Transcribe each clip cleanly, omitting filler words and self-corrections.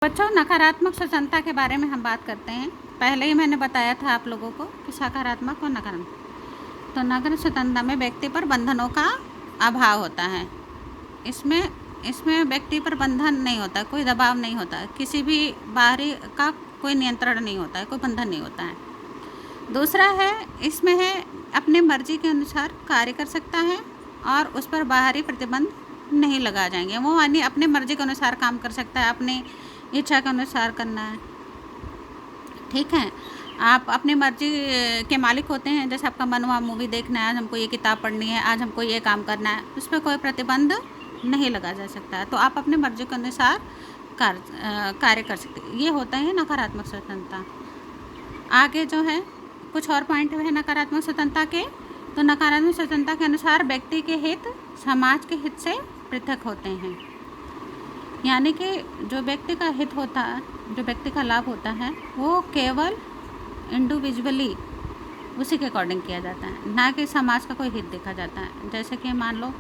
बच्चों, नकारात्मक स्वतंत्रता के बारे में हम बात करते हैं। पहले ही मैंने बताया था आप लोगों को कि सकारात्मक और नकारात्मक। तो नकारात्मक स्वतंत्रता में व्यक्ति पर बंधनों का अभाव होता है। इसमें इसमें व्यक्ति पर बंधन नहीं होता, कोई दबाव नहीं होता, किसी भी बाहरी का कोई नियंत्रण नहीं होता है, कोई बंधन नहीं होता है। दूसरा है, इसमें है अपनी मर्जी के अनुसार कार्य कर सकता है और उस पर बाहरी प्रतिबंध नहीं लगा जाएंगे। वो यानी अपनी मर्जी के अनुसार काम कर सकता है, अपनी इच्छा के अनुसार करना है। ठीक है, आप अपनी मर्जी के मालिक होते हैं। जैसे आपका मन हुआ मूवी देखना है, आज हमको ये किताब पढ़नी है, आज हमको ये काम करना है, उस पर कोई प्रतिबंध नहीं लगा जा सकता है। तो आप अपनी मर्जी के अनुसार कार्य कर सकते हैं। ये होता है नकारात्मक स्वतंत्रता। आगे जो है कुछ और पॉइंट है नकारात्मक स्वतंत्रता के। तो नकारात्मक स्वतंत्रता के अनुसार व्यक्ति के हित समाज के हित से पृथक होते हैं। यानी कि जो व्यक्ति का हित होता है, जो व्यक्ति का लाभ होता है, वो केवल इंडिविजुअली उसी के अकॉर्डिंग किया जाता है, ना कि समाज का कोई हित देखा जाता है। जैसे कि मान लो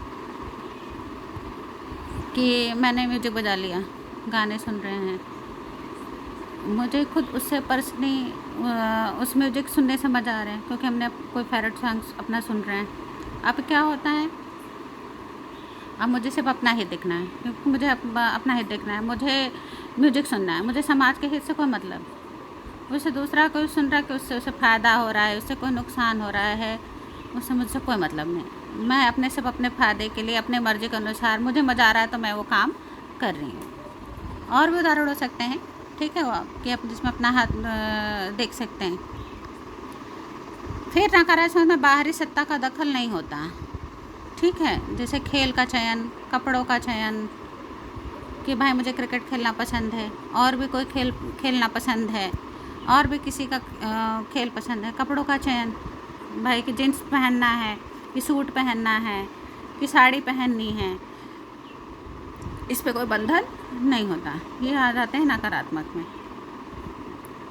कि मैंने म्यूजिक बजा लिया, गाने सुन रहे हैं, मुझे खुद उससे पर्सनली उस म्यूजिक सुनने से मज़ा आ रहा है क्योंकि हमने कोई फेवरेट सॉन्ग्स अपना सुन रहे हैं। अब क्या होता है, अब मुझे सिर्फ अपना हित देखना है, क्योंकि मुझे अपना हित देखना है, मुझे म्यूजिक सुनना है, मुझे समाज के हित से कोई मतलब। उससे दूसरा कोई सुन रहा है कि उससे उसे फ़ायदा हो रहा है, उससे कोई नुकसान हो रहा है, उससे मुझसे कोई मतलब नहीं। मैं अपने सिर्फ अपने फ़ायदे के लिए, अपने मर्ज़ी के अनुसार, मुझे मज़ा आ रहा है तो मैं वो काम कर रही हूँ। और भी उदाहरण हो सकते हैं, ठीक है, वो कि आप जिसमें अपना हाथ देख सकते हैं। फिर नकारात्मक में बाहरी सत्ता का दखल नहीं होता। ठीक है, जैसे खेल का चयन, कपड़ों का चयन, कि भाई मुझे क्रिकेट खेलना पसंद है और भी कोई खेल खेलना पसंद है, और भी किसी का खेल पसंद है। कपड़ों का चयन, भाई कि जीन्स पहनना है, कि सूट पहनना है, कि साड़ी पहननी है, इस पे कोई बंधन नहीं होता। ये आ जाते हैं नकारात्मक में।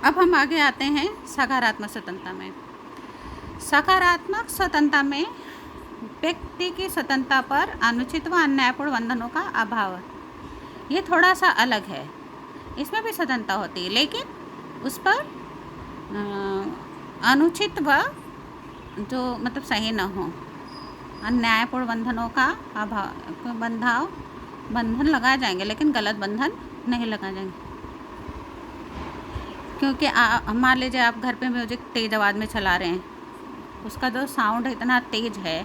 अब हम आगे आते हैं सकारात्मक स्वतंत्रता में। सकारात्मक स्वतंत्रता में व्यक्ति की स्वतंत्रता पर अनुचित व अन्यायपूर्ण बंधनों का अभाव। ये थोड़ा सा अलग है। इसमें भी स्वतंत्रता होती है, लेकिन उस पर अनुचित व जो मतलब सही न हो, अन्यायपूर्ण बंधनों का अभाव, बंधन लगाए जाएंगे, लेकिन गलत बंधन नहीं लगाए जाएंगे। क्योंकि मान लीजिए आप घर पे म्यूजिक तेज़ आवाज़ में चला रहे हैं, उसका जो साउंड इतना तेज़ है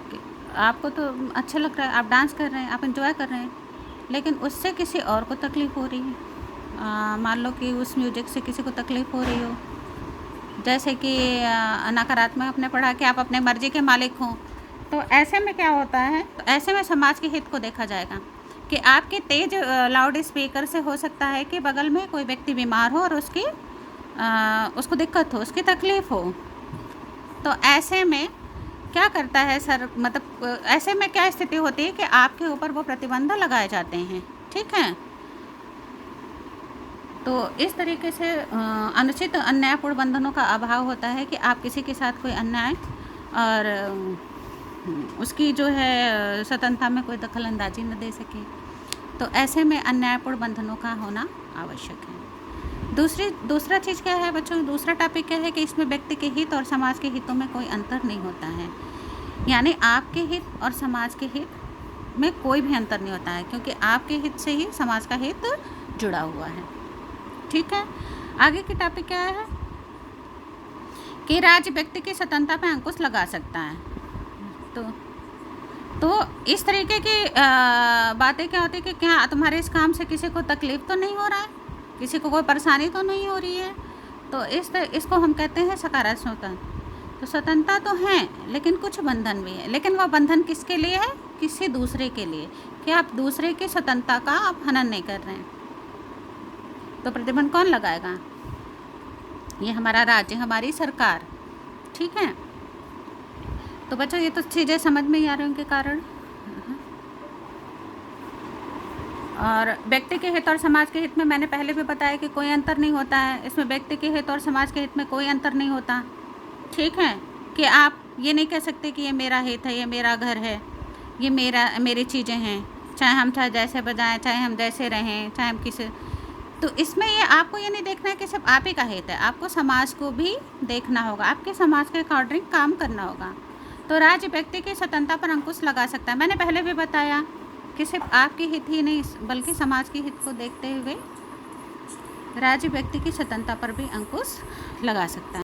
कि आपको तो अच्छा लग रहा है, आप डांस कर रहे हैं, आप एंजॉय कर रहे हैं, लेकिन उससे किसी और को तकलीफ़ हो रही है। मान लो कि उस म्यूजिक से किसी को तकलीफ़ हो रही हो। जैसे कि नकारात्मक आपने पढ़ा कि आप अपने मर्ज़ी के मालिक हों, तो ऐसे में क्या होता है, तो ऐसे में समाज के हित को देखा जाएगा कि आपके तेज़ लाउड स्पीकर से हो सकता है कि बगल में कोई व्यक्ति बीमार हो और उसको दिक्कत हो, उसकी तकलीफ़ हो। तो ऐसे में क्या करता है सर, मतलब ऐसे में क्या स्थिति होती है कि आपके ऊपर वो प्रतिबंध लगाए जाते हैं। ठीक है, तो इस तरीके से अनुचित अन्यायपूर्ण बंधनों का अभाव होता है कि आप किसी के साथ कोई अन्याय और उसकी जो है स्वतंत्रता में कोई दखल अंदाजी न दे सके। तो ऐसे में अन्यायपूर्ण बंधनों का होना आवश्यक है। दूसरा चीज़ क्या है बच्चों, दूसरा टॉपिक क्या है कि इसमें व्यक्ति के हित और समाज के हितों में कोई अंतर नहीं होता है। यानी आपके हित और समाज के हित में कोई भी अंतर नहीं होता है, क्योंकि आपके हित से ही समाज का हित जुड़ा हुआ है। ठीक है, आगे की टॉपिक क्या है कि राज्य व्यक्ति की स्वतंत्रता पर अंकुश लगा सकता है। तो इस तरीके की बातें क्या होती है कि क्या तुम्हारे इस काम से किसी को तकलीफ़ तो नहीं हो रहा है, किसी को कोई परेशानी तो नहीं हो रही है। तो इसको हम कहते हैं सकारात्मक स्वतंत्रता। तो स्वतंत्रता तो है, लेकिन कुछ बंधन भी है। लेकिन वह बंधन किसके लिए है, किसी दूसरे के लिए, कि आप दूसरे की स्वतंत्रता का आप हनन नहीं कर रहे हैं। तो प्रतिबंध कौन लगाएगा, ये हमारा राज्य, हमारी सरकार। ठीक है, तो बच्चों ये तो चीज़ें समझ में ही आ रही उनके कारण। और व्यक्ति के हित और समाज के हित में मैंने पहले भी बताया कि कोई अंतर नहीं होता है। इसमें व्यक्ति के हित और समाज के हित में कोई अंतर नहीं होता। ठीक है, कि आप ये नहीं कह सकते कि ये मेरा हित है, ये मेरा घर है, ये मेरी चीज़ें हैं, चाहे हम जैसे बजाएं, चाहे हम जैसे रहें, चाहे हम तो इसमें ये आपको ये नहीं देखना है कि सिर्फ आप ही का हित है, आपको समाज को भी देखना होगा, आपके समाज के अकॉर्डिंग काम करना होगा। तो राज्य व्यक्ति की स्वतंत्रता पर अंकुश लगा सकता है। मैंने पहले भी बताया कि सिर्फ आपके हित ही नहीं बल्कि समाज के हित को देखते हुए राज्य व्यक्ति की स्वतंत्रता पर भी अंकुश लगा सकता है।